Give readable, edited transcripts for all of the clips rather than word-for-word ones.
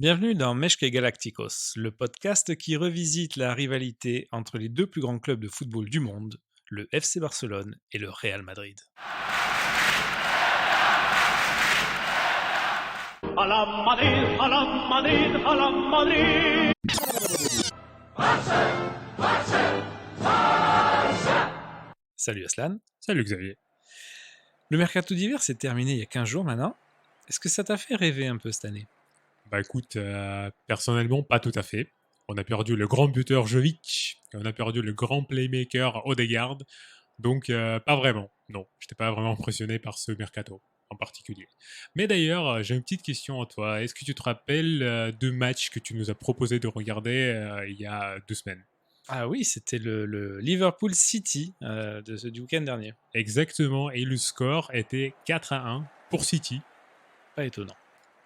Bienvenue dans Meshke Galacticos, le podcast qui revisite la rivalité entre les deux plus grands clubs de football du monde, le FC Barcelone et le Real Madrid. A la Madrid, a la Madrid, a la Madrid. Salut Aslan. Salut Xavier. Le mercato d'hiver s'est terminé il y a 15 jours maintenant. Est-ce que ça t'a fait rêver un peu cette année? Bah écoute, personnellement, pas tout à fait. On a perdu le grand buteur Jovic, et on a perdu le grand playmaker Odegaard, donc pas vraiment. Non, j'étais pas vraiment impressionné par ce mercato en particulier. Mais d'ailleurs, j'ai une petite question à toi. Est-ce que tu te rappelles deux matchs que tu nous as proposé de regarder il y a 2 semaines? Ah oui, c'était le Liverpool City du week-end dernier. Exactement, et le score était 4-1 pour City. Pas étonnant.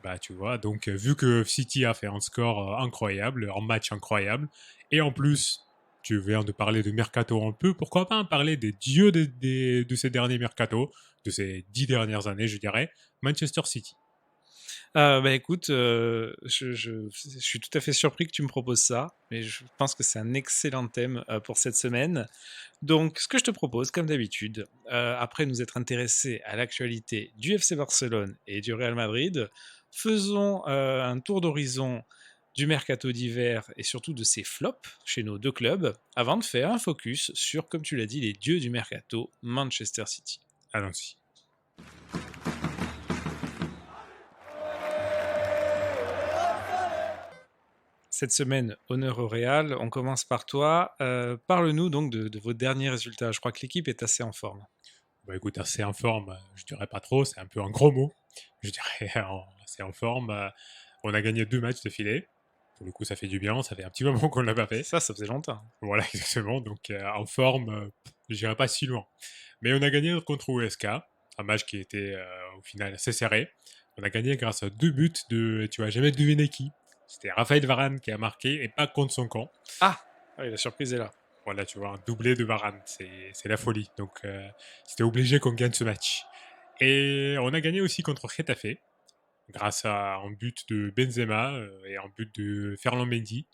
Bah, tu vois, donc vu que City a fait un score incroyable, un match incroyable, et en plus, tu viens de parler de Mercato un peu, pourquoi pas en parler des dieux de ces derniers Mercato, de ces 10 dernières années, je dirais, Manchester City. Écoute, je suis tout à fait surpris que tu me proposes ça, mais je pense que c'est un excellent thème pour cette semaine. Donc, ce que je te propose, comme d'habitude, après nous être intéressés à l'actualité du FC Barcelone et du Real Madrid, faisons un tour d'horizon du mercato d'hiver et surtout de ses flops chez nos deux clubs, avant de faire un focus sur, comme tu l'as dit, les dieux du mercato, Manchester City. Allons-y. Cette semaine, honneur au Real. On commence par toi. Parle-nous donc de vos derniers résultats. Je crois que l'équipe est assez en forme. Bah écoute, assez en forme, je dirais pas trop, c'est un peu un gros mot, je dirais assez en forme. On a gagné 2 matchs de filet, pour le coup ça fait du bien, ça fait un petit moment qu'on l'a pas fait. Ça faisait longtemps. Voilà, exactement. Donc, en forme, j'irai pas si loin. Mais on a gagné contre USK, un match qui était au final assez serré. On a gagné grâce à 2 buts de, tu vas jamais deviner qui. C'était Raphaël Varane qui a marqué et pas contre son camp. Ah, oui, la surprise est là. Voilà, tu vois, un doublé de Varane, c'est la folie. Donc, c'était obligé qu'on gagne ce match. Et on a gagné aussi contre Getafe, grâce à un but de Benzema et un but de Ferland Mendy.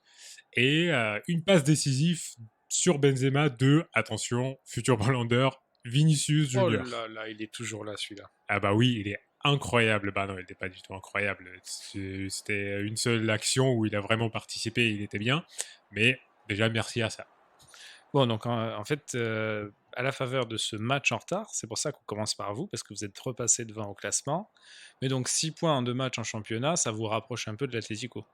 Et une passe décisive sur Benzema de, attention, futur Ballon d'Or, Vinicius Oh Junior. là là, il est toujours là celui-là. Ah bah oui, il est incroyable. Bah non, il n'était pas du tout incroyable. C'était une seule action où il a vraiment participé et il était bien. Mais déjà, merci à ça. Bon, donc en fait, à la faveur de ce match en retard, c'est pour ça qu'on commence par vous, parce que vous êtes repassé devant au classement. Mais donc 6 points en 2 matchs en championnat, ça vous rapproche un peu de l'Atlético.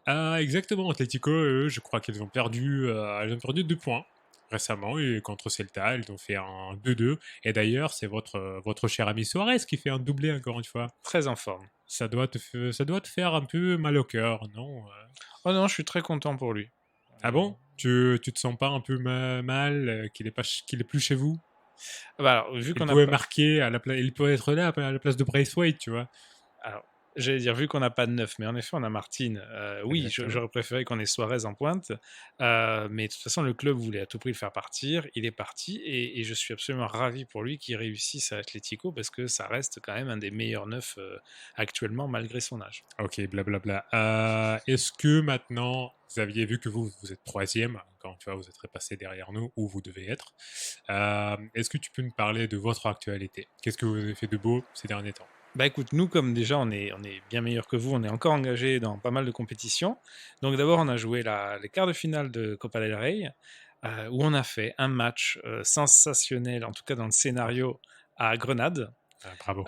Ah, exactement, Atlético, eux, je crois qu'ils ont perdu 2 points récemment et contre Celta, ils ont fait un 2-2. Et d'ailleurs, c'est votre cher ami Suarez qui fait un doublé encore une fois. Très en forme. Ça doit te faire un peu mal au cœur, non? Oh non, je suis très content pour lui. Ah bon? Tu te sens pas un peu mal qu'il est plus chez vous? Ah bah alors, vu Il qu'on a pouvait pas... marquer à la place, il pourrait être là à la place de Braithwaite, tu vois? Alors, j'allais dire, vu qu'on n'a pas de neuf, mais en effet, on a Martine. Oui, Exactement. j'aurais préféré qu'on ait Suarez en pointe. Mais de toute façon, le club voulait à tout prix le faire partir. Il est parti et je suis absolument ravi pour lui qu'il réussisse à Atlético parce que ça reste quand même un des meilleurs neufs actuellement, malgré son âge. Ok, blablabla. Est-ce que maintenant, Xavier, vu que vous êtes troisième, quand tu vois, vous êtes repassé derrière nous, où vous devez être, est-ce que tu peux nous parler de votre actualité? Qu'est-ce que vous avez fait de beau ces derniers temps? Bah écoute, nous comme déjà on est bien meilleur que vous, on est encore engagé dans pas mal de compétitions. Donc d'abord on a joué les quarts de finale de Copa del Rey, où on a fait un match sensationnel, en tout cas dans le scénario, à Grenade. Bravo.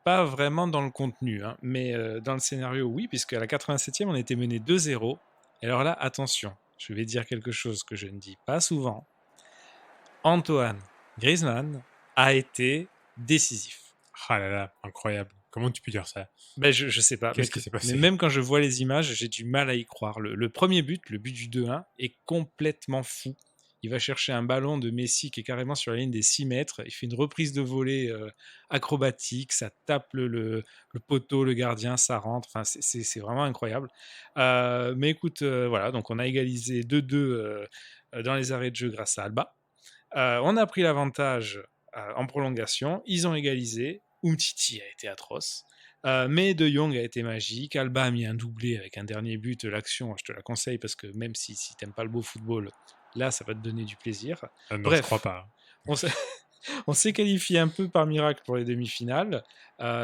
Pas vraiment dans le contenu, hein, mais dans le scénario oui, puisque à la 87e on était mené 2-0. Et alors là, attention, je vais dire quelque chose que je ne dis pas souvent. Antoine Griezmann a été décisif. Ah là là, incroyable. Comment tu peux dire ça? Ben, je sais pas, Qu'est-ce qui s'est mais passé? même quand je vois les images, j'ai du mal à y croire. Le premier but, le but du 2-1, est complètement fou. Il va chercher un ballon de Messi qui est carrément sur la ligne des 6 mètres. Il fait une reprise de volée acrobatique, ça tape le poteau, le gardien, ça rentre. Enfin, c'est vraiment incroyable. Mais écoute, voilà, donc on a égalisé 2-2 dans les arrêts de jeu grâce à Alba. On a pris l'avantage en prolongation. Ils ont égalisé. Umtiti a été atroce. Mais De Jong a été magique. Alba a mis un doublé avec un dernier but. L'action, je te la conseille parce que même si t'aimes pas le beau football, là, ça va te donner du plaisir. Ah non, je crois Bref, pas. on s'est, on s'est qualifié un peu par miracle pour les demi-finales,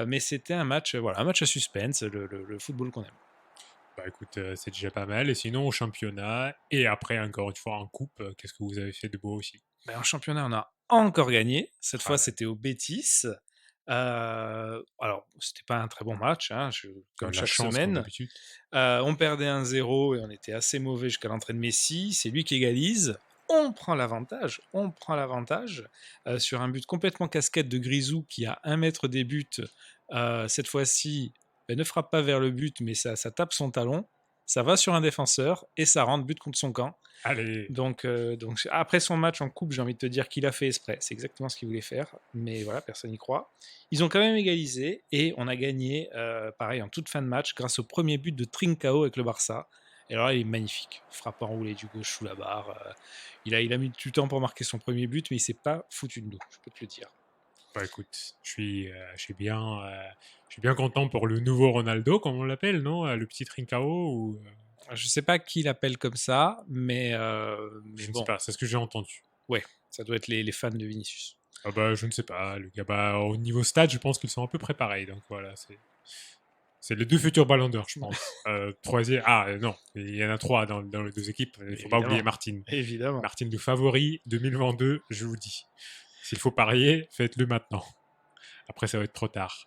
mais c'était un match, voilà, un match à suspense, le football qu'on aime. Bah écoute, c'est déjà pas mal. Et sinon, au championnat, et après, encore une fois, en coupe, qu'est-ce que vous avez fait de beau aussi? Ben, en championnat, on a encore gagné. Cette fois, Ah, c'était au Betis. Alors, c'était pas un très bon match, hein, comme la chaque chance, comme semaine. d'habitude. On perdait 1-0 et on était assez mauvais jusqu'à l'entrée de Messi. C'est lui qui égalise. On prend l'avantage sur un but complètement casquette de Grisou qui a 1 mètre des buts. Cette fois-ci, ben, ne frappe pas vers le but, mais ça tape son talon. Ça va sur un défenseur et ça rentre but contre son camp. Allez, Donc, après son match en coupe, j'ai envie de te dire qu'il a fait exprès. C'est exactement ce qu'il voulait faire. Mais voilà, personne n'y croit. Ils ont quand même égalisé et on a gagné, pareil, en toute fin de match, grâce au premier but de Trincao avec le Barça. Et alors là, il est magnifique. Frappe enroulé du gauche sous la barre. Il a mis du temps pour marquer son premier but, mais il s'est pas foutu de nous, je peux te le dire. bah écoute, je suis bien content pour le nouveau Ronaldo, comme on l'appelle, non? Le petit Trincao, ou Je sais pas qui l'appelle comme ça, mais je ne sais bon, pas, c'est ce que j'ai entendu. ouais, ça doit être les fans de Vinicius. Ah bah je ne sais pas, le gars, bah, au niveau stade, je pense qu'ils sont à peu près pareils, donc voilà, c'est les deux futurs ballons d'or, je pense. Troisième, non, il y en a trois dans les deux équipes, il ne faut pas oublier Évidemment, Martin. évidemment. Martin de favori 2022, je vous dis. S'il faut parier, faites-le maintenant. Après, ça va être trop tard.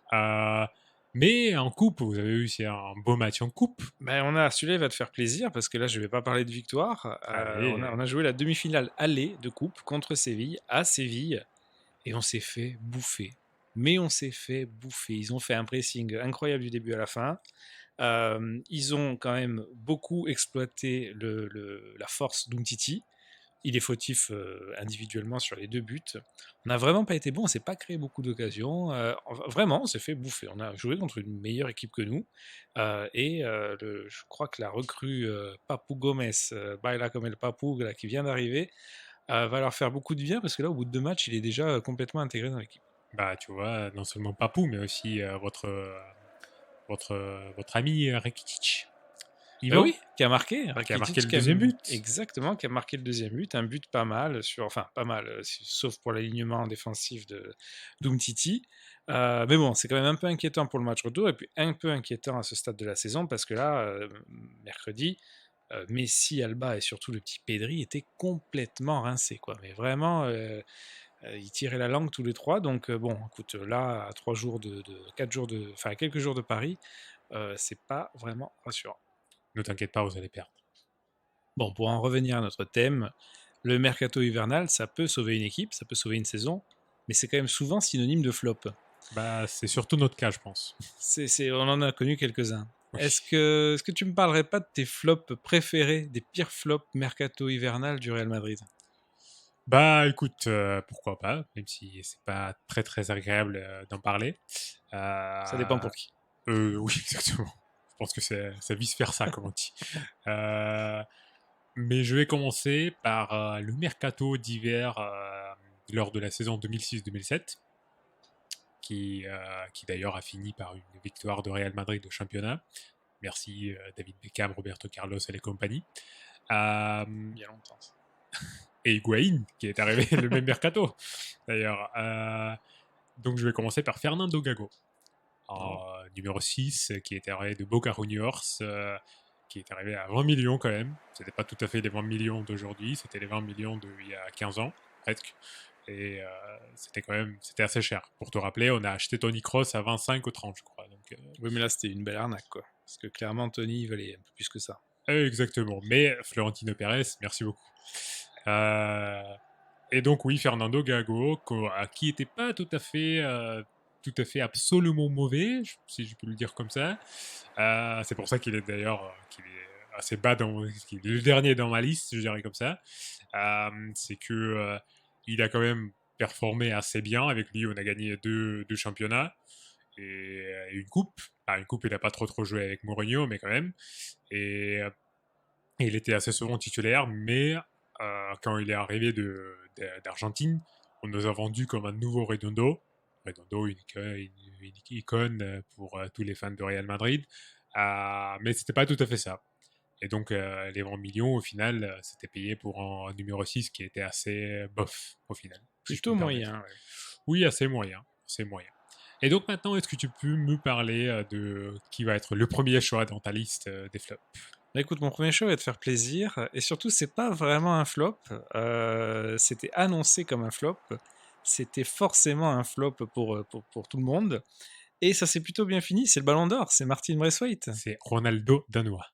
Mais en coupe, vous avez eu aussi un beau match en coupe. Ben, celui-là il va te faire plaisir parce que là je vais pas parler de victoire. Allez, On a joué la demi-finale aller de coupe contre Séville à Séville et on s'est fait bouffer. Mais on s'est fait bouffer. Ils ont fait un pressing incroyable du début à la fin. Ils ont quand même beaucoup exploité la force d'Umtiti. Il est fautif individuellement sur les 2 buts. On n'a vraiment pas été bon, on s'est pas créé beaucoup d'occasions. Vraiment, on s'est fait bouffer. On a joué contre une meilleure équipe que nous. Je crois que la recrue Papu Gomez, Baila comme el Papu, là, qui vient d'arriver, va leur faire beaucoup de bien parce que là, au bout de 2 matchs, il est déjà complètement intégré dans l'équipe. bah tu vois, non seulement Papou, mais aussi votre ami Rakitic. Ivan, Oui, qui a marqué, qui a marqué Rakitic, le deuxième but. exactement, qui a marqué le deuxième but, un but pas mal, enfin pas mal, sauf pour l'alignement défensif de d'Umtiti. Mais bon, c'est quand même un peu inquiétant pour le match retour, et puis un peu inquiétant à ce stade de la saison, parce que là, mercredi, Messi, Alba et surtout le petit Pedri étaient complètement rincés, quoi. Mais vraiment, ils tiraient la langue tous les trois, donc bon, écoute, là, à 3 jours 4 jours enfin, à quelques jours de Paris, c'est pas vraiment rassurant. Ne t'inquiète pas, vous allez perdre. Bon, pour en revenir à notre thème, le mercato hivernal, ça peut sauver une équipe, ça peut sauver une saison, mais c'est quand même souvent synonyme de flop. Bah, c'est surtout notre cas, je pense. On en a connu quelques-uns. Oui. Est-ce que tu me parlerais pas de tes flops préférés, des pires flops mercato hivernal du Real Madrid? Bah, écoute, pourquoi pas, même si c'est pas très très agréable d'en parler. Ça dépend Euh, pour qui. oui, exactement. Je pense que c'est vice-versa, comme on dit. Euh, mais je vais commencer par le mercato d'hiver lors de la saison 2006-2007, qui d'ailleurs a fini par une victoire de Real Madrid au championnat. Merci David Beckham, Roberto Carlos et les compagnies. Il y a longtemps. Et Higuaín, qui est arrivé le même mercato, d'ailleurs. Donc je vais commencer par Fernando Gago, numéro 6, qui est arrivé de Boca Juniors, qui est arrivé à 20 millions quand même. C'était pas tout à fait les 20 millions d'aujourd'hui, c'était les 20 millions d'il y a 15 ans, presque. Et c'était assez cher. Pour te rappeler, on a acheté Tony Kroos à 25 ou 30, je crois. Donc, Oui, mais là, c'était une belle arnaque, quoi. Parce que clairement, Tony, il valait un peu plus que ça. exactement. Mais Florentino Pérez, merci beaucoup. Et donc oui, Fernando Gago, qui n'était pas tout à fait absolument mauvais, si je peux le dire comme ça. C'est pour ça qu'il est d'ailleurs qu'il est assez bas qu'il est le dernier dans ma liste, je dirais comme ça. C'est que il a quand même performé assez bien. Avec lui, on a gagné deux championnats et une coupe. Une coupe, il n'a pas trop joué avec Mourinho, mais quand même. Et il était assez souvent titulaire, mais quand il est arrivé d'Argentine, on nous a vendu comme un nouveau Redondo. Redondo, une icône pour tous les fans de Real Madrid. Mais c'était pas tout à fait ça. Et donc, les 20 millions, au final, c'était payé pour un numéro 6 qui était assez bof, au final, si je peux Plutôt me permettre. moyen. Ouais. Oui, assez moyen. Assez moyen. Et donc, maintenant, est-ce que tu peux me parler de qui va être le premier choix dans ta liste des flops? Bah, écoute, mon premier show va te faire plaisir. Et surtout, c'est pas vraiment un flop. C'était annoncé comme un flop. C'était forcément un flop pour tout le monde. Et ça s'est plutôt bien fini. C'est le Ballon d'Or. C'est Martin Braithwaite. C'est Ronaldo danois.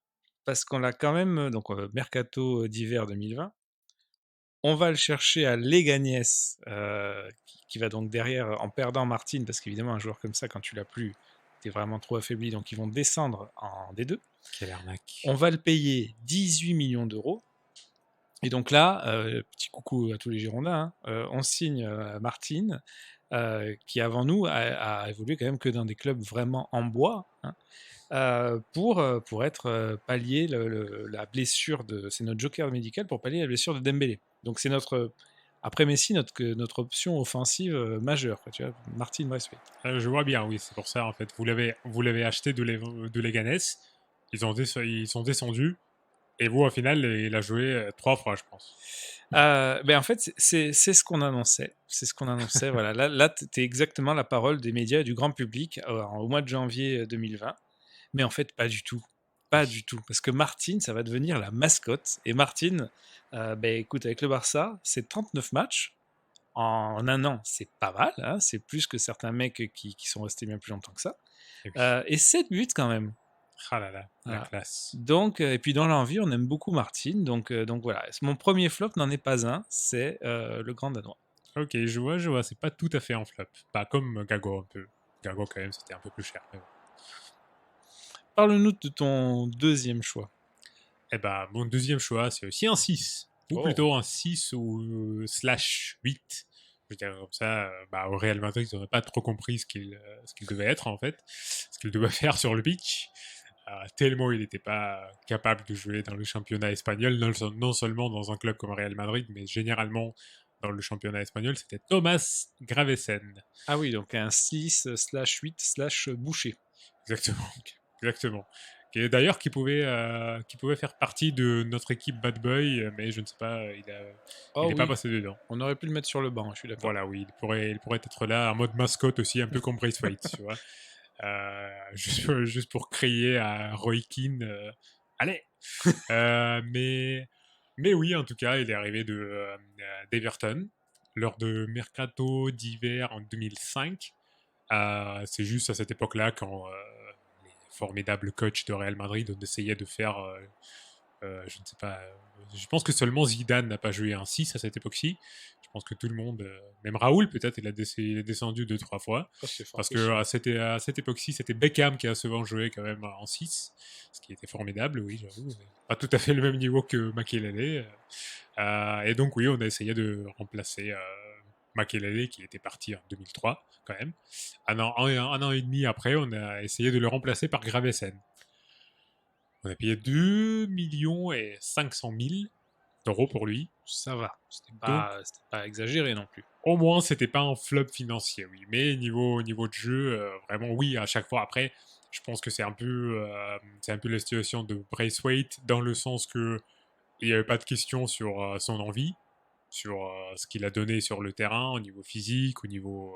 Parce qu'on l'a quand même. Donc, mercato d'hiver 2020. On va le chercher à Leganés, qui va donc derrière, en perdant Martin, parce qu'évidemment, un joueur comme ça, quand tu l'as plus, t'es vraiment trop affaibli, donc ils vont descendre en D2. Quelle arnaque. On va le payer 18 millions d'euros. Et donc là, petit coucou à tous les Girondins, on signe Martin, qui avant nous a évolué quand même que dans des clubs vraiment en bois, hein, pour être pallier la blessure de. C'est notre joker médical pour pallier la blessure de Dembélé. Donc c'est notre. Après Messi, notre option offensive majeure, quoi, tu vois, Martin Braithwaite. Je vois bien, oui, c'est pour ça, en fait. Vous l'avez acheté de Leganés. Ils sont descendus. Et vous, au final, il a joué 3 fois, je pense. Ben en fait, c'est ce qu'on annonçait. C'est ce qu'on annonçait. Voilà. Là t'es exactement la parole des médias et du grand public au mois de janvier 2020. Mais en fait, pas du tout. Pas du tout. Parce que Martin, ça va devenir la mascotte. Et Martin, ben écoute, avec le Barça, c'est 39 matchs. En un an, c'est pas mal. Hein, c'est plus que certains mecs qui sont restés bien plus longtemps que ça. Et oui. Et 7 buts quand même. Ah là là, la Voilà. classe. Donc, et puis dans l'envie, on aime beaucoup Martin. Donc voilà. Mon premier flop n'en est pas un. C'est le grand Danois. Ok, je vois, c'est pas tout à fait en flop. Pas comme Gago, un peu. Gago, quand même, c'était un peu plus cher. Mais bon. Parle-nous de ton deuxième choix. Eh ben, mon deuxième choix, c'est aussi un 6. Ou Oh. plutôt un 6 ou slash 8. Je veux dire, comme ça, au Real Madrid, ils n'auraient pas trop compris ce qu'il devait être, en fait. Ce qu'il devait faire sur le pitch. Tellement il n'était pas capable de jouer dans le championnat espagnol, non seulement dans un club comme Real Madrid, mais généralement dans le championnat espagnol, c'était Thomas Gravesen. Ah oui, donc un 6/8/boucher. Exactement. Exactement. Et d'ailleurs, qui pouvait faire partie de notre équipe Bad Boy, mais je ne sais pas, il Oh n'est pas oui, passé dedans. on aurait pu le mettre sur le banc, je suis d'accord. Voilà, oui, il pourrait être là en mode mascotte aussi, un peu comme Braithwaite, tu vois. Juste pour crier à Roy Keane, allez. Mais oui, en tout cas, il est arrivé d'Everton lors de Mercato d'hiver en 2005. C'est juste à cette époque-là quand les formidables coachs de Real Madrid ont essayé de faire, je ne sais pas, je pense que seulement Zidane n'a pas joué un 6 à cette époque-ci. Je pense que tout le monde, même Raoul peut-être, il est descendu 2-3 fois. Oh, c'est fort Parce possible. que à cette époque-ci, c'était Beckham qui a souvent joué quand même en 6, ce qui était formidable, oui, j'avoue. Mais pas tout à fait le même niveau que Makelele. Et donc oui, on a essayé de remplacer Makelele qui était parti en 2003 quand même. Un an et demi après, on a essayé de le remplacer par Gravesen. On a payé 2 millions et 500 000 d'euros pour lui. Ça va, Donc, c'était pas exagéré non plus. au moins, c'était pas un flop financier, oui. Mais niveau de jeu, vraiment, oui, à chaque fois. Après, je pense que c'est un peu la situation de Braithwaite dans le sens que il n'y avait pas de question sur son envie, sur ce qu'il a donné sur le terrain, au niveau physique, au niveau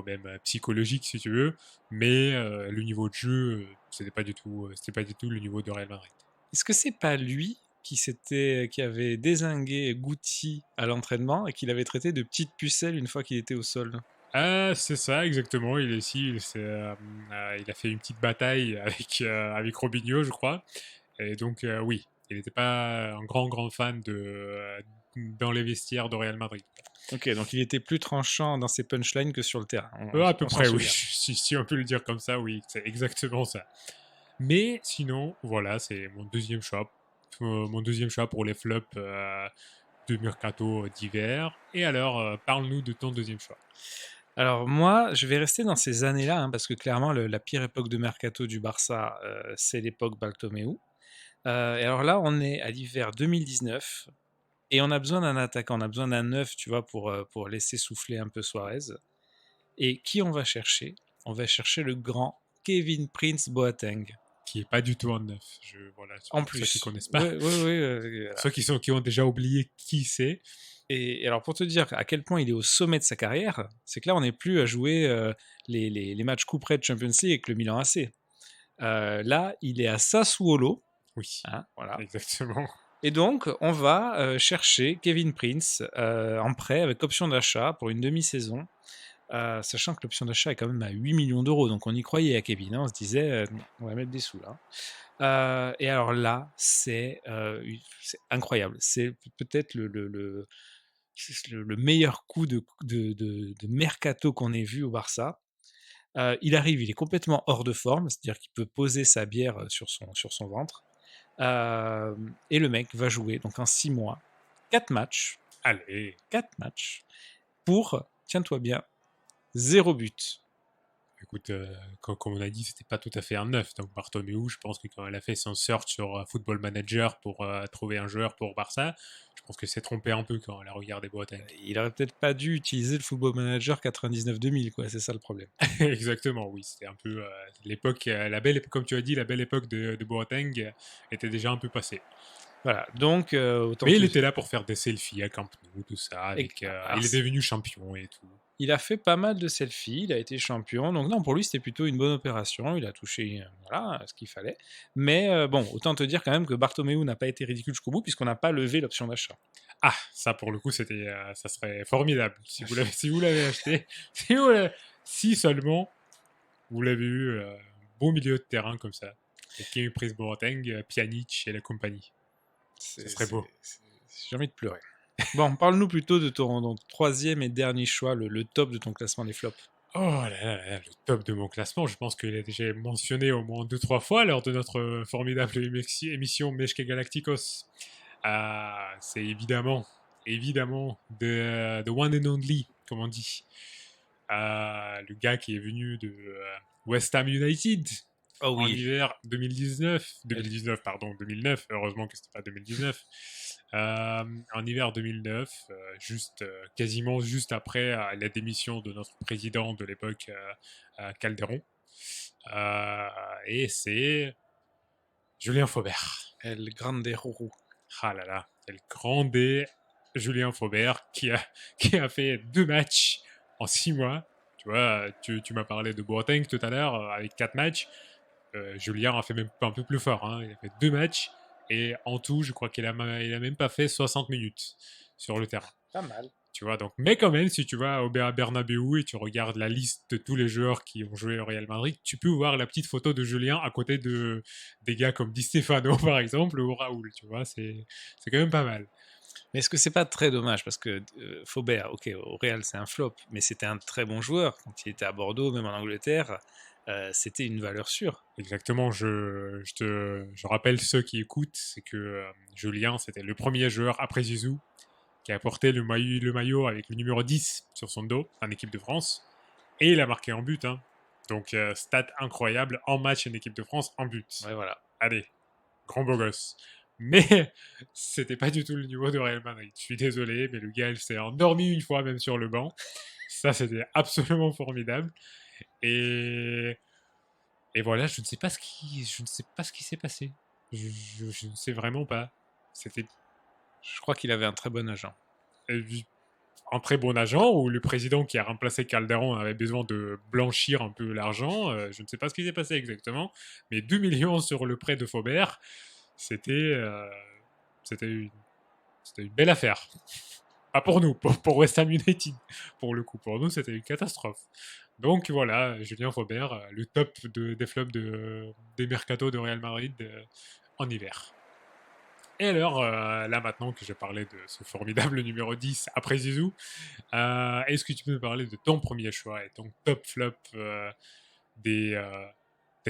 même psychologique, si tu veux. Mais le niveau de jeu, c'était pas du tout le niveau de Real Madrid. Est-ce que c'est pas lui qui avait dézingué Guti à l'entraînement et qu'il avait traité de petite pucelle une fois qu'il était au sol? Ah, c'est ça, exactement. Il a fait une petite bataille avec Robinho, je crois. Et donc, oui, il n'était pas un grand fan dans les vestiaires de Real Madrid. Ok, donc il était plus tranchant dans ses punchlines que sur le terrain. À peu On s'en près, oui. souvient. Si on peut le dire comme ça, oui, c'est exactement ça. Mais sinon, voilà, c'est mon deuxième choix. Mon deuxième choix pour les flops de Mercato d'hiver. Et alors, parle-nous de ton deuxième choix. Alors moi, je vais rester dans ces années-là, hein, parce que clairement, la pire époque de mercato du Barça, c'est l'époque Bartomeu. Et alors là, on est à l'hiver 2019, et on a besoin d'un attaquant, on a besoin d'un neuf, tu vois, pour laisser souffler un peu Suarez. Et qui on va chercher? On va chercher le grand Kevin Prince Boateng. Qui est pas du tout en neuf. Voilà, En pour ceux qui plus. connaissent Oui, pas. oui, oui. Voilà. Ceux qui ont déjà oublié qui c'est. Et alors, pour te dire à quel point il est au sommet de sa carrière, c'est que là, on n'est plus à jouer les matchs couperets de Champions League avec le Milan AC. Là, il est à Sassuolo. Oui, Hein, voilà. exactement. Et donc, on va chercher Kevin Prince en prêt avec option d'achat pour une demi-saison. Sachant que l'option d'achat est quand même à 8 millions d'euros. Donc, on y croyait à Kevin. Hein, on se disait, on va mettre des sous là. Et alors là, c'est incroyable. C'est peut-être le meilleur coup de mercato qu'on ait vu au Barça. Il arrive, il est complètement hors de forme, c'est-à-dire qu'il peut poser sa bière sur son ventre. Et le mec va jouer donc en 6 mois, 4 matchs. Allez. 4 matchs pour, tiens-toi bien, 0 but. Écoute, comme on a dit, c'était pas tout à fait un neuf. Donc Bartomeu, je pense que quand elle a fait son search sur Football Manager pour trouver un joueur pour Barça, je pense qu'elle s'est trompée un peu quand elle a regardé Boateng. Il aurait peut-être pas dû utiliser le Football Manager 99-2000, quoi. C'est ça le problème. Exactement, oui. C'était un peu l'époque, la belle, comme tu as dit, la belle époque de Boateng était déjà un peu passée. Voilà, donc autant. Mais il était là pour faire des selfies à Camp Nou, tout ça. Avec, alors, il est devenu champion et tout. Il a fait pas mal de selfies, il a été champion, donc non, pour lui c'était plutôt une bonne opération, il a touché voilà, ce qu'il fallait. Mais bon, autant te dire quand même que Bartomeu n'a pas été ridicule jusqu'au bout puisqu'on n'a pas levé l'option d'achat. Ah, ça pour le coup, ça serait formidable si vous l'avez acheté. Si seulement vous l'avez eu beau milieu de terrain comme ça. Et Kevin Prince Boateng, Pjanic et la compagnie. Ce serait beau. J'ai envie de pleurer. Bon, parle-nous plutôt de ton troisième et dernier choix, le top de ton classement des flops. Oh là là, là, le top de mon classement, je pense qu'il a déjà mentionné au moins 2-3 fois lors de notre formidable émission Meshke Galacticos. C'est évidemment the one and only, comme on dit. Le gars qui est venu de West Ham United en hiver 2009, heureusement que c'était pas 2019. En hiver 2009, quasiment juste après la démission de notre président de l'époque, Calderon. Et c'est Julien Faubert. El Grande Rourou. Ah là là, El Grande Julien Faubert qui a fait 2 matchs en 6 mois. Tu vois, tu m'as parlé de Boateng tout à l'heure avec 4 matchs. Julien a fait même un peu plus fort. Hein. Il a fait 2 matchs. Et en tout, je crois qu'il a même pas fait 60 minutes sur le terrain. Pas mal. Tu vois, donc, mais quand même, si tu vas au Bernabéu et tu regardes la liste de tous les joueurs qui ont joué au Real Madrid, tu peux voir la petite photo de Julien à côté des gars comme Di Stefano, par exemple, ou Raoul. Tu vois, c'est quand même pas mal. Mais est-ce que c'est pas très dommage parce que Faubert, ok, au Real c'est un flop, mais c'était un très bon joueur quand il était à Bordeaux, même en Angleterre. C'était une valeur sûre. Exactement, je rappelle ceux qui écoutent, c'est que Julien, c'était le premier joueur après Zizou qui a porté le maillot avec le numéro 10 sur son dos en équipe de France, et il a marqué en but. Hein. Donc, stat incroyable en match en équipe de France, en but. Ouais, voilà. Allez, grand beau gosse. Mais c'était pas du tout le niveau de Real Madrid. Je suis désolé, mais le gars, il s'est endormi une fois même sur le banc. Ça, c'était absolument formidable. Et voilà, je ne sais pas ce qui s'est passé. Je ne sais vraiment pas. Je crois qu'il avait un très bon agent. Un très bon agent, ou le président qui a remplacé Calderon avait besoin de blanchir un peu l'argent. Je ne sais pas ce qui s'est passé exactement. Mais 2 millions sur le prêt de Faubert, c'était une belle affaire. Pas pour nous, pour West Ham United. Pour le coup, pour nous, c'était une catastrophe. Donc voilà, Julien Faubert, le top des flops des mercatos de Real Madrid en hiver. Et alors, là maintenant que j'ai parlé de ce formidable numéro 10 après Zizou, est-ce que tu peux me parler de ton premier choix et ton top flop des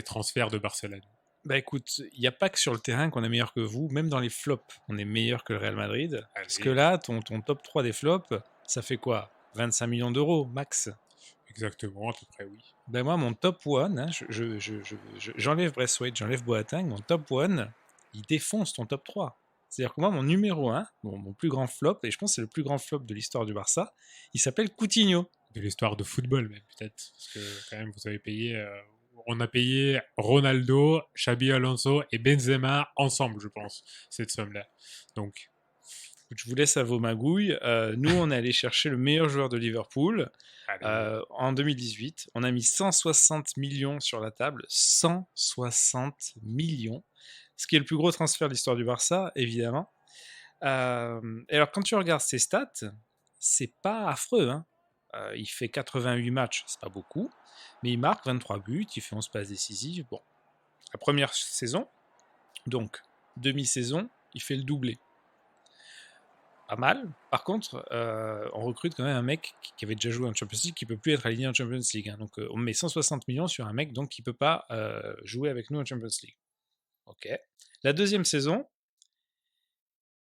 transferts de Barcelone? Bah écoute, il n'y a pas que sur le terrain qu'on est meilleur que vous, même dans les flops, on est meilleur que le Real Madrid. Allez. Parce que là, ton top 3 des flops, ça fait quoi? 25 millions d'euros, max. Exactement, à peu près, oui. Ben moi, mon top 1, hein, j'enlève Braithwaite, j'enlève Boateng, mon top 1, il défonce ton top 3. C'est-à-dire que moi, mon numéro 1, mon plus grand flop, et je pense que c'est le plus grand flop de l'histoire du Barça, il s'appelle Coutinho. de l'histoire de football, même peut-être. Parce que quand même, vous avez payé... on a payé Ronaldo, Xabi Alonso et Benzema ensemble, je pense, cette somme-là. Donc, Je vous laisse à vos magouilles. Nous, on est allé chercher le meilleur joueur de Liverpool en 2018. On a mis 160 millions sur la table. 160 millions. Ce qui est le plus gros transfert de l'histoire du Barça, évidemment. Et alors, quand tu regardes ses stats, c'est pas affreux. Hein. Il fait 88 matchs, c'est pas beaucoup. Mais il marque 23 buts, il fait 11 passes décisives. Bon, la première saison, donc demi-saison, il fait le doublé. Pas mal. Par contre, on recrute quand même un mec qui avait déjà joué en Champions League, qui peut plus être aligné en Champions League. Hein. Donc, on met 160 millions sur un mec donc qui peut pas jouer avec nous en Champions League. Ok. La deuxième saison,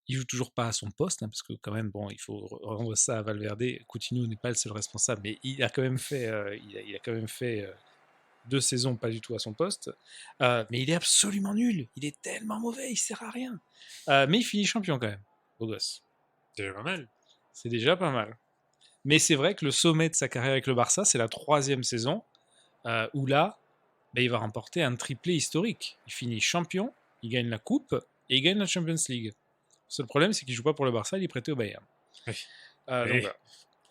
il joue toujours pas à son poste, hein, parce que quand même, bon, il faut rendre ça à Valverde. Coutinho n'est pas le seul responsable, mais il a quand même fait, il a quand même fait 2 saisons pas du tout à son poste. Mais il est absolument nul. Il est tellement mauvais, il sert à rien. Mais il finit champion quand même, beau gosse. c'est pas mal. C'est déjà pas mal. Mais c'est vrai que le sommet de sa carrière avec le Barça, c'est la 3e saison, où là, il va remporter un triplé historique. Il finit champion, il gagne la coupe et il gagne la Champions League. Le seul problème, c'est qu'il joue pas pour le Barça, il est prêté au Bayern. Oui. Donc, voilà.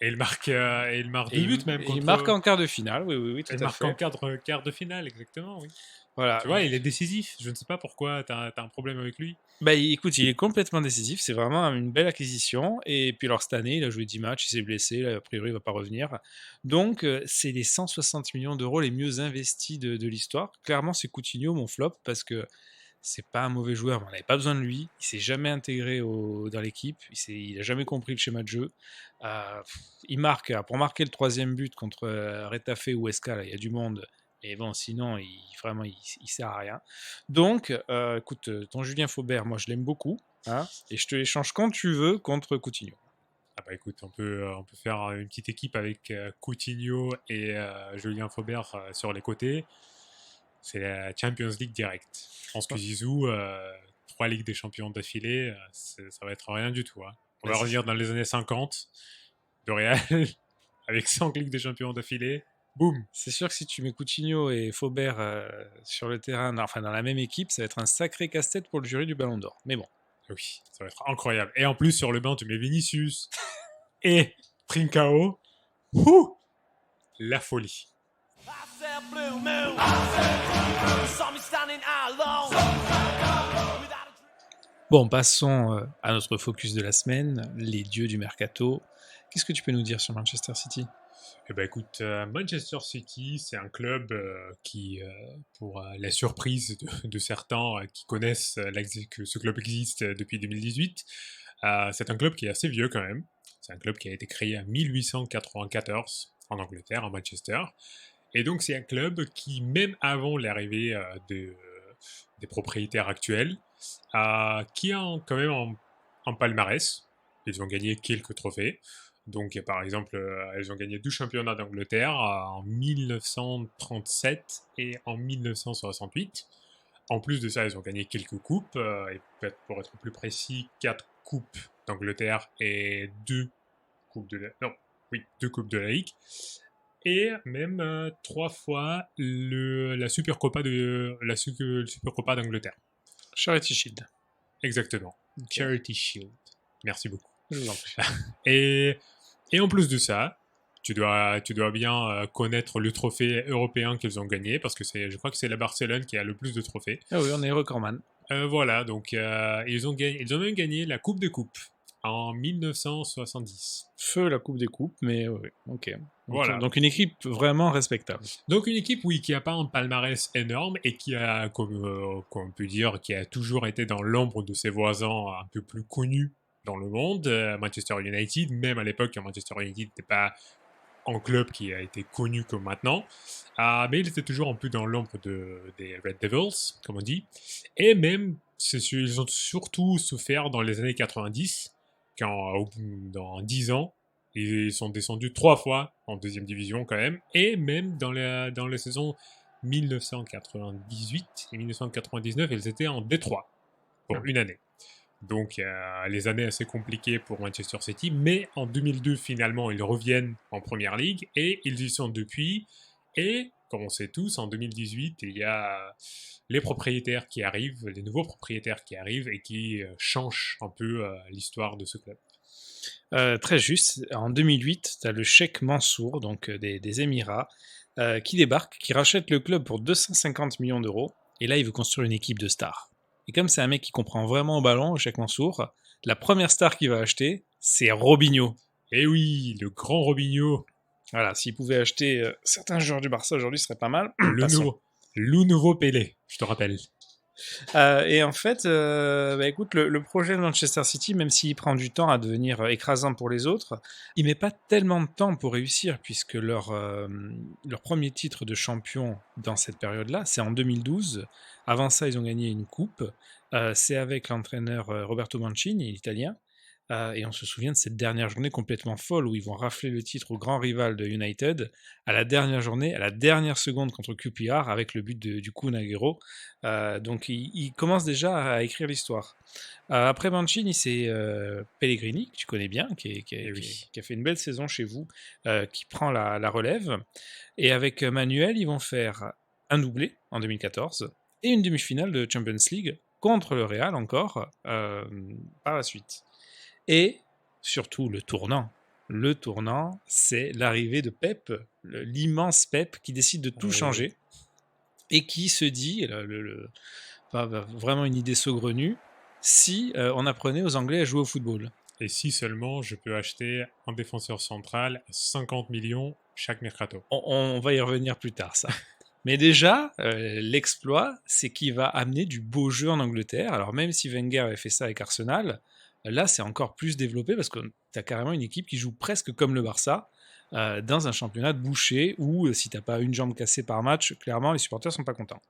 Et il marque 2 buts même. Il marque en quart de finale, oui, tout à fait. Il marque en quart de finale, exactement, oui. Voilà. Tu vois, il est décisif. Je ne sais pas pourquoi tu as un problème avec lui. Écoute, il est complètement décisif. C'est vraiment une belle acquisition. Et puis, alors, cette année, il a joué 10 matchs, il s'est blessé. Là, a priori, il ne va pas revenir. Donc, c'est les 160 millions d'euros les mieux investis de l'histoire. Clairement, c'est Coutinho, mon flop, parce que c'est pas un mauvais joueur, mais on n'avait pas besoin de lui. Il s'est jamais intégré dans l'équipe. Il a jamais compris le schéma de jeu. Il marque, pour marquer le 3e but contre Retafe ou Huesca, il y a du monde. Et bon, sinon, il sert à rien. Donc, écoute, ton Julien Faubert, moi, je l'aime beaucoup. Hein, et je te l'échange quand tu veux contre Coutinho. Ah bah écoute, on peut faire une petite équipe avec Coutinho et Julien Faubert sur les côtés. C'est la Champions League direct. Je pense que Zizou, 3 Ligues des Champions d'affilée, ça va être rien du tout. Hein. On va revenir dans les années 50 de Real avec 5 Ligues des Champions d'affilée. Boum. C'est sûr que si tu mets Coutinho et Faubert sur le terrain, dans la même équipe, ça va être un sacré casse-tête pour le jury du Ballon d'Or. Mais bon. Oui, ça va être incroyable. Et en plus, sur le banc, tu mets Vinicius et Trincao. Ouh, la folie. Bon, passons à notre focus de la semaine, les dieux du mercato. Qu'est-ce que tu peux nous dire sur Manchester City ? Eh ben écoute, Manchester City, c'est un club qui, pour la surprise de certains qui connaissent que ce club existe depuis 2018, c'est un club qui est assez vieux quand même. C'est un club qui a été créé en 1894 en Angleterre, à Manchester. Et donc c'est un club qui, même avant l'arrivée des propriétaires actuels, qui a quand même un palmarès. Ils ont gagné quelques trophées. Donc, par exemple, elles ont gagné 2 championnats d'Angleterre en 1937 et en 1968. En plus de ça, elles ont gagné quelques coupes, et peut-être pour être plus précis, 4 coupes d'Angleterre et 2 coupes de la Ligue. Et même 3 fois la Supercopa d'Angleterre. Charity Shield. Exactement. Okay. Charity Shield. Merci beaucoup. Je vous en prie. Et en plus de ça, tu dois bien connaître le trophée européen qu'ils ont gagné, parce que je crois que c'est la Barcelone qui a le plus de trophées. Ah oui, on est recordman. Voilà, donc ils ont même gagné la Coupe des Coupes en 1970. Feu la Coupe des Coupes, mais oui, ok. Voilà. Donc une équipe vraiment respectable. Donc une équipe, oui, qui n'a pas un palmarès énorme et qui a, comme on peut dire, qui a toujours été dans l'ombre de ses voisins un peu plus connus dans le monde. Manchester United, même à l'époque, Manchester United n'était pas un club qui a été connu comme maintenant. Mais il était toujours un peu dans l'ombre des Red Devils, comme on dit. Et même, ils ont surtout souffert dans les années 90, quand dans 10 ans, ils sont descendus 3 fois en 2e division quand même. Et même dans les saisons 1998 et 1999, ils étaient en D3 pour une année. Donc, les années assez compliquées pour Manchester City. Mais en 2002, finalement, ils reviennent en Première Ligue et ils y sont depuis. Et, comme on sait tous, en 2018, il y a les propriétaires qui arrivent, les nouveaux propriétaires qui arrivent et qui changent un peu l'histoire de ce club. Très juste. En 2008, tu as le Cheikh Mansour, donc des Émirats, qui débarque, qui rachète le club pour 250 millions d'euros. Et là, il veut construire une équipe de stars. Et comme c'est un mec qui comprend vraiment au ballon, le Cheikh Mansour, la première star qu'il va acheter, c'est Robinho. Et oui, le grand Robinho, Voilà, s'il pouvait acheter certains joueurs du Barça aujourd'hui, ce serait pas mal. Passons. le nouveau Pelé, je te rappelle. Et en fait, écoute, le projet de Manchester City, même s'il prend du temps à devenir écrasant pour les autres, il met pas tellement de temps pour réussir, puisque leur premier titre de champion dans cette période-là, c'est en 2012. Avant ça, ils ont gagné une coupe. C'est avec l'entraîneur Roberto Mancini, l'italien. Et on se souvient de cette dernière journée complètement folle où ils vont rafler le titre au grand rival de United à la dernière journée, à la dernière seconde contre QPR avec le but du Kun Agüero. Donc il commence déjà à écrire l'histoire. Après Mancini, c'est Pellegrini, que tu connais bien, qui a fait une belle saison chez vous, qui prend la relève. Et avec Manuel, ils vont faire un doublé en 2014 et une demi-finale de Champions League contre le Real encore par la suite. Et surtout le tournant. Le tournant, c'est l'arrivée de Pep, l'immense Pep qui décide de tout changer et qui se dit, vraiment une idée saugrenue, si on apprenait aux Anglais à jouer au football. Et si seulement je peux acheter un défenseur central à 50 millions chaque mercato. On va y revenir plus tard, ça. Mais déjà, l'exploit, c'est qu'il va amener du beau jeu en Angleterre. Alors même si Wenger avait fait ça avec Arsenal, là, c'est encore plus développé parce que tu as carrément une équipe qui joue presque comme le Barça dans un championnat de boucher où si tu n'as pas une jambe cassée par match, clairement, les supporters sont pas contents.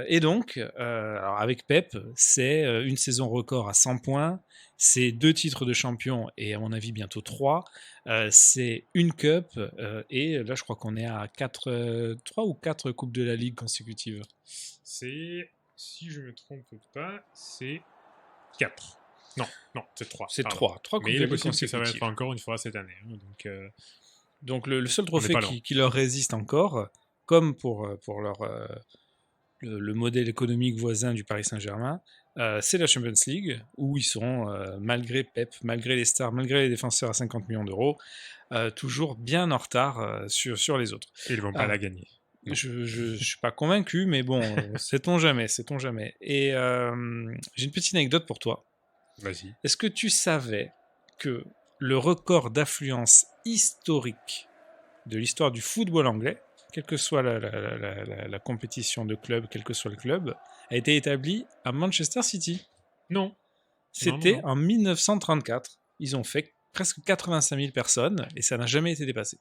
Et donc, alors avec Pep, c'est une saison record à 100 points, c'est 2 titres de champion et à mon avis bientôt 3, c'est une cup et là je crois qu'on est à 3 ou 4 coupes de la Ligue consécutives. C'est, si je me trompe pas, c'est 4. Non, c'est 3. C'est 3 coupes Mais de il la est Ligue possible que ça va consécutives. être encore une fois cette année. Donc le seul trophée pas loin. qui leur résiste encore, comme pour leur, le modèle économique voisin du Paris Saint-Germain, c'est la Champions League, où ils sont, malgré Pep, malgré les stars, malgré les défenseurs à 50 millions d'euros, toujours bien en retard sur les autres. Ils vont pas la gagner. Je ne suis pas convaincu, mais bon, sait-on jamais, sait-on jamais. Et j'ai une petite anecdote pour toi. Vas-y. Est-ce que tu savais que le record d'affluence historique de l'histoire du football anglais, quelle que soit la compétition de club, quel que soit le club, a été établi à Manchester City? Non. C'était Non. en 1934. Ils ont fait presque 85 000 personnes et ça n'a jamais été dépassé.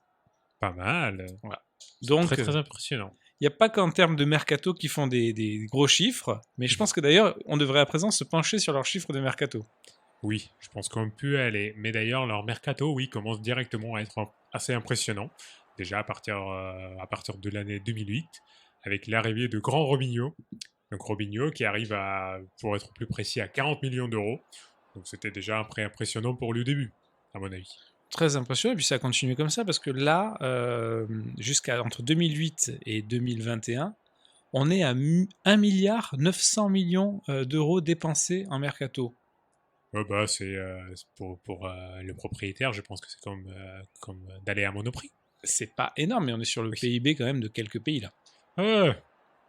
Pas mal. Voilà. Donc, très très impressionnant. Il n'y a pas qu'en termes de mercato qu'ils font des gros chiffres, mais je pense que d'ailleurs, on devrait à présent se pencher sur leurs chiffres de mercato. Oui, je pense qu'on peut aller. Mais d'ailleurs, leur mercato, oui, commence directement à être assez impressionnant. Déjà à partir de l'année 2008, avec l'arrivée de Grand Robinho. Donc Robinho qui arrive à, pour être plus précis, à 40 millions d'euros. Donc c'était déjà un prêt impressionnant pour le début, à mon avis. Très impressionnant, et puis ça a continué comme ça, parce que là, jusqu'à entre 2008 et 2021, on est à 1 milliard 900 millions d'euros dépensés en mercato. Ouais, bah, c'est pour le propriétaire, je pense que c'est comme d'aller à Monoprix. C'est pas énorme, mais on est sur le PIB quand même de quelques pays là.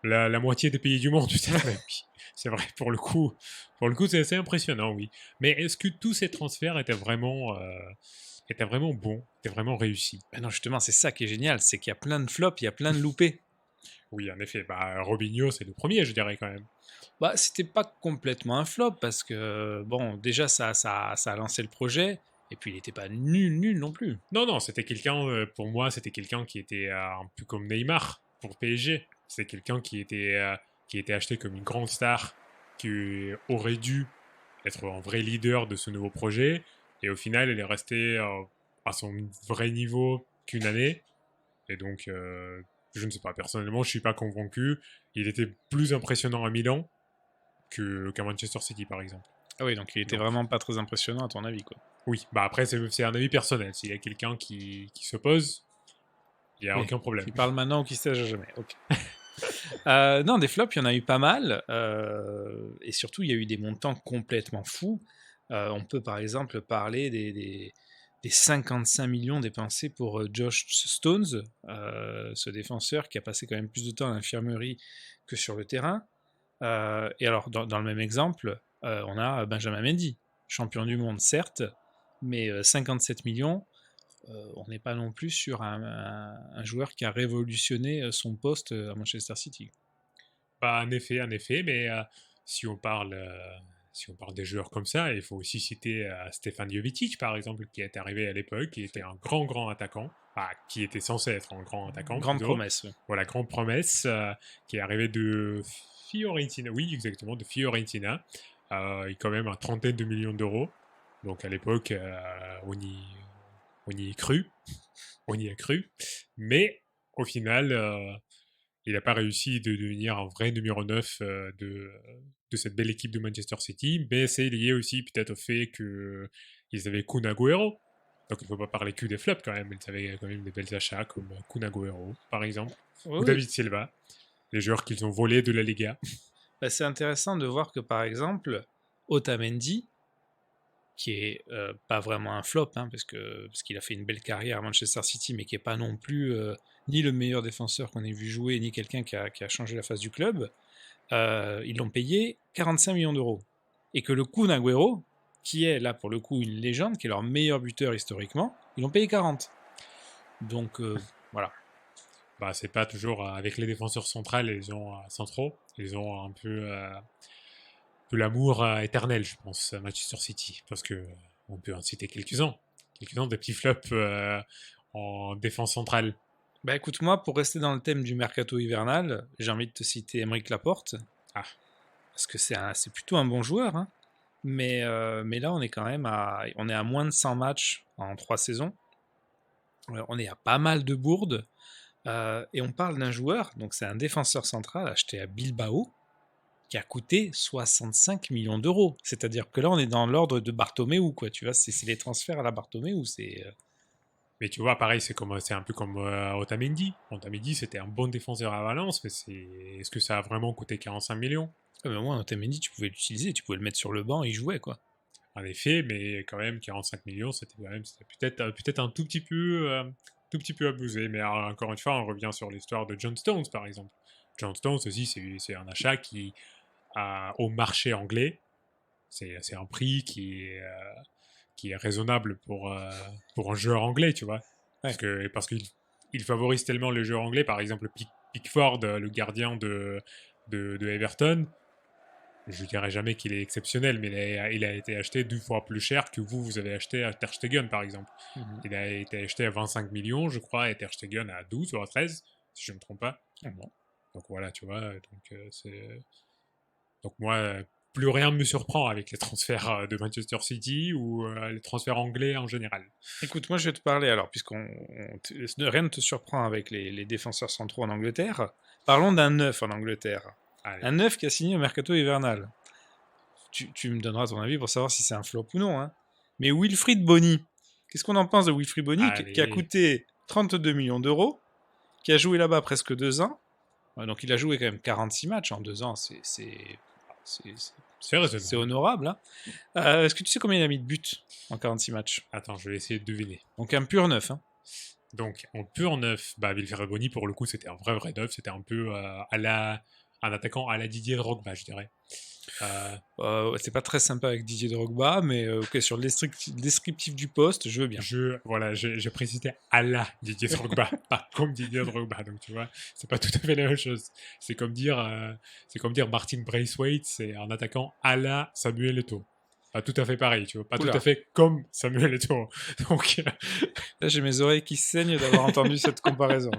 La moitié des pays du monde, tu sais. Oui, c'est vrai, pour le coup, c'est assez impressionnant, oui. Mais est-ce que tous ces transferts étaient vraiment bons, étaient vraiment réussis? Ben non, justement, c'est ça qui est génial, c'est qu'il y a plein de flops, il y a plein de loupés. Oui, en effet. Bah, Robinho, c'est le premier, je dirais quand même. Bah, c'était pas complètement un flop parce que, bon, déjà, ça a lancé le projet, et puis il n'était pas nul non plus. Non, c'était quelqu'un, pour moi, c'était quelqu'un qui était un peu comme Neymar pour PSG. C'est quelqu'un qui était acheté comme une grande star, qui aurait dû être un vrai leader de ce nouveau projet. Et au final, il est resté à son vrai niveau qu'une année. Et donc, je ne sais pas, personnellement, je ne suis pas convaincu. Il était plus impressionnant à Milan qu'à Manchester City, par exemple. Ah oui, donc il était Donc. vraiment pas très impressionnant à ton avis, quoi. Oui, bah après, c'est un avis personnel. S'il y a quelqu'un qui s'oppose, il n'y a Oui, aucun problème. qui parle maintenant ou qui sait jamais. Ok. Non, des flops, il y en a eu pas mal. Et surtout, il y a eu des montants complètement fous. On peut par exemple parler des 55 millions dépensés pour Josh Stones, ce défenseur qui a passé quand même plus de temps à l'infirmerie que sur le terrain. Et alors, dans le même exemple, on a Benjamin Mendy, champion du monde, certes, mais 57 millions, on n'est pas non plus sur un joueur qui a révolutionné son poste à Manchester City. Bah, en effet, mais si on parle des joueurs comme ça, il faut aussi citer Stefan Jovetic, par exemple, qui est arrivé à l'époque, qui était un grand attaquant, qui était censé être un grand attaquant, Grande plutôt. promesse. Ouais. Voilà, grande promesse, qui est arrivé de Fiorentina, oui, exactement, de Fiorentina. Il quand même une trentaine de millions d'euros. Donc à l'époque, on y est cru, on y a cru, mais au final, il n'a pas réussi de devenir un vrai numéro 9 de cette belle équipe de Manchester City, mais c'est lié aussi peut-être au fait qu'ils avaient Kun Agüero, donc il ne faut pas parler que des flops quand même, ils avaient quand même des belles achats comme Kun Agüero par exemple, Oui, ou oui. David Silva, les joueurs qu'ils ont volés de la Liga. Bah, c'est intéressant de voir que par exemple, Otamendi, qui est pas vraiment un flop, hein, parce qu'il a fait une belle carrière à Manchester City, mais qui est pas non plus ni le meilleur défenseur qu'on ait vu jouer, ni quelqu'un qui a changé la face du club, ils l'ont payé 45 millions d'euros. Et que le Kun Agüero, qui est là pour le coup une légende, qui est leur meilleur buteur historiquement, ils l'ont payé 40. Donc voilà. Bah, c'est pas toujours avec les défenseurs centraux, ils ont un peu de l'amour éternel, je pense, à Manchester City, parce que on peut en citer quelques-uns des petits flops en défense centrale. Bah écoute, moi, pour rester dans le thème du mercato hivernal, j'ai envie de te citer Aymeric Laporte, Ah, parce que c'est plutôt un bon joueur, hein. Mais là, on est quand même on est à moins de 100 matchs en 3 saisons. On est à pas mal de bourdes. Et on parle d'un joueur, donc c'est un défenseur central acheté à Bilbao, qui a coûté 65 millions d'euros. C'est-à-dire que là, on est dans l'ordre de Bartomeu, quoi. Tu vois, c'est les transferts à la Bartomeu, c'est. mais tu vois, pareil, c'est un peu comme Otamendi. Otamendi, c'était un bon défenseur à Valence, mais est-ce que ça a vraiment coûté 45 millions? Ah, mais moi, Otamendi, tu pouvais l'utiliser, tu pouvais le mettre sur le banc et il jouait, quoi. En effet, mais quand même, 45 millions, c'était peut-être un tout petit peu abusé. Mais encore une fois, on revient sur l'histoire de John Stones, par exemple. John Stones aussi, c'est un achat qui, au marché anglais, c'est un prix qui est raisonnable pour un joueur anglais, tu vois. Ouais. Parce qu'il il favorise tellement le joueur anglais, par exemple Pickford, le gardien de Everton. Je ne dirais jamais qu'il est exceptionnel, mais il a été acheté 2 fois plus cher que vous avez acheté à Ter Stegen, par exemple. Mhm. Il a été acheté à 25 millions, je crois, et Ter Stegen à 12 ou à 13, si je ne me trompe pas. Ah bon. Donc voilà, tu vois. Donc moi, plus rien ne me surprend avec les transferts de Manchester City ou les transferts anglais en général. Écoute, moi, je vais te parler, alors, rien ne te surprend avec les défenseurs centraux en Angleterre. Parlons d'un neuf en Angleterre. Allez. Un neuf qui a signé au mercato hivernal. Tu me donneras ton avis pour savoir si c'est un flop ou non, hein. Mais Wilfried Bony, qu'est-ce qu'on en pense de Wilfried Bony qui a coûté 32 millions d'euros, qui a joué là-bas presque 2 ans. Donc il a joué quand même 46 matchs en 2 ans, c'est raisonnable. honorable, hein. Est-ce que tu sais combien il a mis de buts en 46 matchs? Attends, je vais essayer de deviner. Donc un pur neuf, hein. Donc, en pur neuf, Wilfried Bony, pour le coup, c'était un vrai neuf. C'était un peu un attaquant à la Didier Drogba, je dirais. C'est pas très sympa avec Didier Drogba, mais ok, sur le descriptif du poste, je veux bien. J'ai précisé à la Didier Drogba, pas comme Didier Drogba. Donc, tu vois, c'est pas tout à fait la même chose. C'est comme dire Martin Braithwaite, c'est un attaquant à la Samuel Eto'o. Pas tout à fait pareil, tu vois. Pas Oula. tout à fait comme Samuel Eto'o. Donc, là, j'ai mes oreilles qui saignent d'avoir entendu cette comparaison.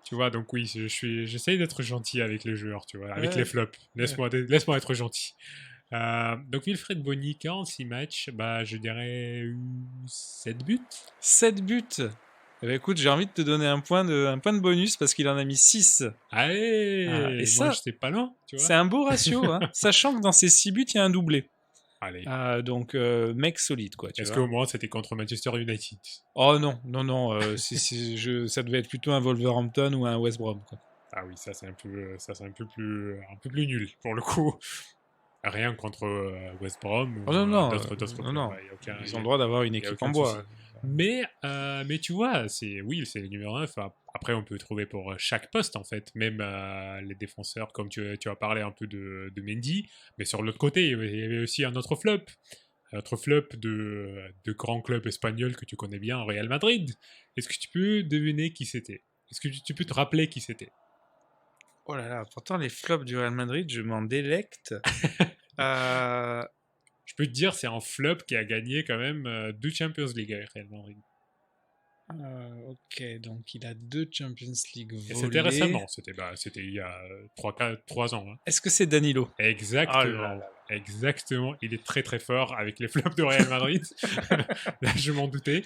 tu vois, donc oui, j'essaye d'être gentil avec les joueurs, tu vois, avec Ouais. les flops. Laisse-moi être gentil. Donc Wilfried Bony, 46 matchs, je dirais 7 buts. 7 buts. Eh ben, écoute, j'ai envie de te donner un point de bonus parce qu'il en a mis 6. Allez, Et moi ça, j'étais pas loin, tu vois. c'est un beau ratio, hein, sachant que dans ses 6 buts, il y a un doublé. Allez. Donc, mec solide, quoi, tu Est-ce vois. qu'au moins c'était contre Manchester United? Oh non, non, non, ça devait être plutôt un Wolverhampton ou un West Brom, quoi. Ah oui, ça c'est un peu plus nul pour le coup. Rien contre West Brom Oh ou non, non, d'autres non, clubs. non. Ouais, Ils ont le droit d'avoir une y a équipe en aucun bois. souci. Mais tu vois, oui, c'est le numéro 9. Après, on peut trouver pour chaque poste, en fait. Même les défenseurs, comme tu as parlé un peu de Mendy. Mais sur l'autre côté, il y avait aussi un autre flop. Un autre flop de grands clubs espagnols que tu connais bien, Real Madrid. Est-ce que tu peux deviner qui c'était? Est-ce que tu peux te rappeler qui c'était? Oh là là, pourtant les flops du Real Madrid, je m'en délecte. Euh, Je peux te dire, c'est un flop qui a gagné quand même 2 Champions League avec Real Madrid. ok, donc il a 2 Champions League Et c'était volés. récemment, c'était il y a 3 ans. Hein. Est-ce que c'est Danilo? Oh là Exactement, là. exactement. Il est très très fort avec les flops de Real Madrid. Là, je m'en doutais.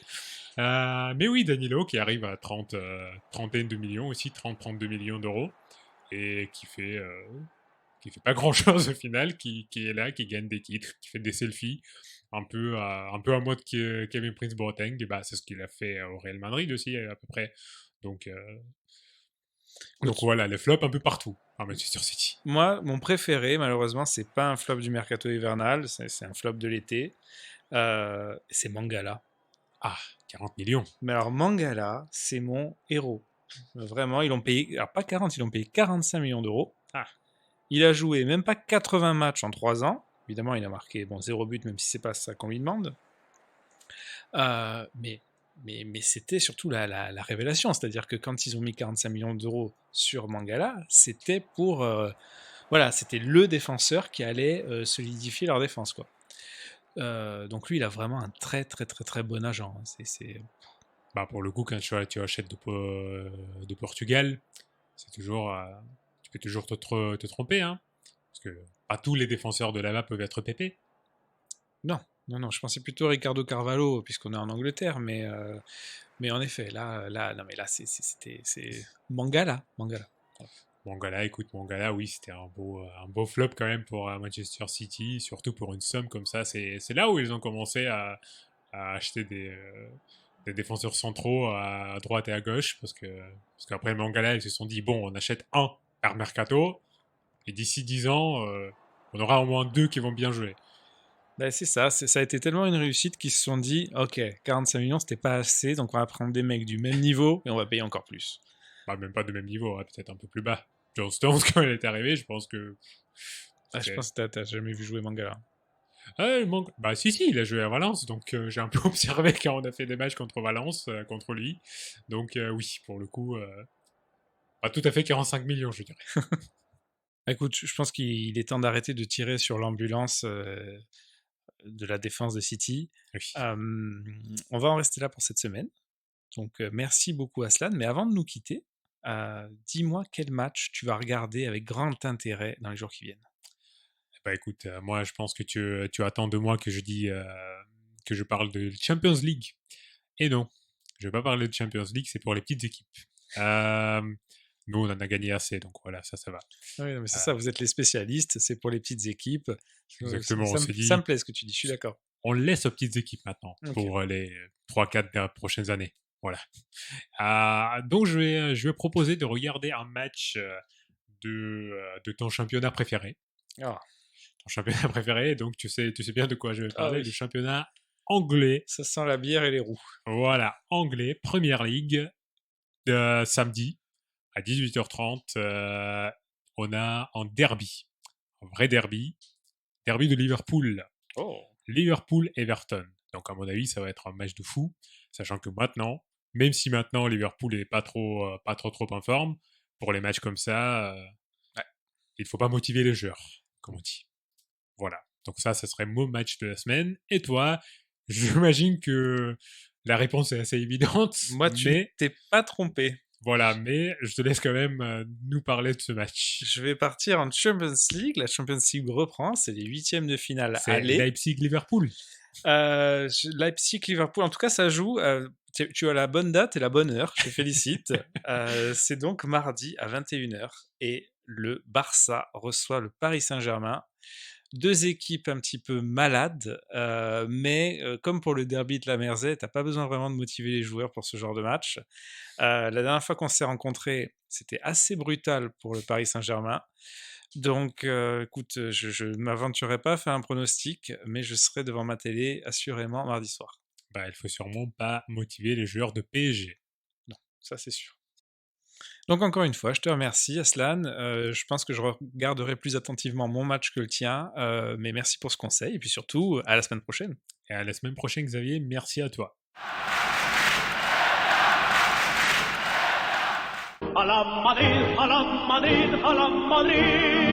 Mais oui, Danilo qui arrive à 30 de millions aussi, 30-32 millions d'euros. Et qui fait pas grand chose au final, qui est là, qui gagne des titres, qui fait des selfies, un peu à mode Kevin Prince Boateng, et bah, c'est ce qu'il a fait au Real Madrid aussi à peu près. Donc, donc voilà, les flops un peu partout à Manchester City. Moi, mon préféré, malheureusement, c'est pas un flop du mercato hivernal, c'est un flop de l'été. C'est Mangala. Ah, 40 millions. Mais alors Mangala, c'est mon héros. Vraiment, ils l'ont payé, alors pas 40, ils l'ont payé 45 millions d'euros. Ah. Il a joué même pas 80 matchs en 3 ans. Évidemment, il a marqué 0 but, même si c'est pas ça qu'on lui demande. Mais c'était surtout la révélation. C'est-à-dire que quand ils ont mis 45 millions d'euros sur Mangala, c'était pour. Voilà, c'était le défenseur qui allait solidifier leur défense, quoi. Donc lui, il a vraiment un très très très très bon agent. Bah pour le coup, quand tu achètes de Portugal, c'est toujours, tu peux toujours te tromper, hein, parce que pas tous les défenseurs de là-bas peuvent être pépés. Non, non, non, je pensais plutôt à Ricardo Carvalho, puisqu'on est en Angleterre, mais en effet, non, mais là, c'est Mangala, Mangala. Mangala, oui, c'était un beau flop quand même pour Manchester City, surtout pour une somme comme ça. C'est là où ils ont commencé à acheter des défenseurs centraux à droite et à gauche, parce qu'après Mangala, ils se sont dit, bon, on achète un par mercato, et d'ici 10 ans, on aura au moins 2 qui vont bien jouer. Ben, c'est ça, ça a été tellement une réussite qu'ils se sont dit, ok, 45 millions, c'était pas assez, donc on va prendre des mecs du même niveau et on va payer encore plus. Bah, même pas de même niveau, hein, peut-être un peu plus bas. John Stones, quand il est arrivé, je pense que... Je pense que t'as jamais vu jouer Mangala. Bah si, il a joué à Valence, donc j'ai un peu observé quand on a fait des matchs contre Valence, contre lui. Donc oui, pour le coup, pas tout à fait 45 millions, je dirais. Écoute, je pense qu'il est temps d'arrêter de tirer sur l'ambulance de la défense de City. Oui. On va en rester là pour cette semaine. Donc merci beaucoup Aslan, mais avant de nous quitter, dis-moi quel match tu vas regarder avec grand intérêt dans les jours qui viennent. Bah écoute, moi je pense que tu attends de moi que que je parle de Champions League. Et non, je vais pas parler de Champions League, c'est pour les petites équipes. Nous, on en a gagné assez, donc voilà, ça va. Oui, mais c'est ça, vous êtes les spécialistes, c'est pour les petites équipes. Exactement, on s'est dit... Ça me plaît ce que tu dis, je suis d'accord. On laisse aux petites équipes maintenant, Ok. pour les 3-4 prochaines années. Voilà. Donc je vais proposer de regarder un match de ton championnat préféré. Ah, Ton championnat préféré, donc tu sais bien de quoi je vais parler, oui. du championnat anglais. Ça sent la bière et les roues. Voilà, anglais, Première Ligue, samedi à 18h30. On a un derby, un vrai derby de Liverpool. Oh. Liverpool-Everton. Donc à mon avis, ça va être un match de fou, sachant que maintenant, même si maintenant Liverpool n'est pas trop en forme, pour les matchs comme ça, il faut pas motiver les joueurs, comme on dit. Voilà. Donc ça serait mon match de la semaine. Et toi, j'imagine que la réponse est assez évidente. Moi, tu t'es pas trompé. Voilà, mais je te laisse quand même nous parler de ce match. Je vais partir en Champions League. La Champions League reprend. C'est les 8e de finale. C'est Leipzig-Liverpool. Leipzig-Liverpool. En tout cas, ça joue. Tu as la bonne date et la bonne heure, je te félicite. C'est donc mardi à 21h et le Barça reçoit le Paris Saint-Germain. Deux équipes un petit peu malades, mais comme pour le derby de la Merzey, t'as pas besoin vraiment de motiver les joueurs pour ce genre de match. La dernière fois qu'on s'est rencontrés, c'était assez brutal pour le Paris Saint-Germain. Donc, écoute, je ne m'aventurerai pas à faire un pronostic, mais je serai devant ma télé assurément mardi soir. Bah, il faut sûrement pas motiver les joueurs de PSG. Non, ça c'est sûr. Donc encore une fois, je te remercie Aslan. Je pense que je regarderai plus attentivement mon match que le tien, mais merci pour ce conseil et puis surtout à la semaine prochaine. Et à la semaine prochaine, Xavier. Merci à toi. A la Madrid, a la Madrid, a la Madrid.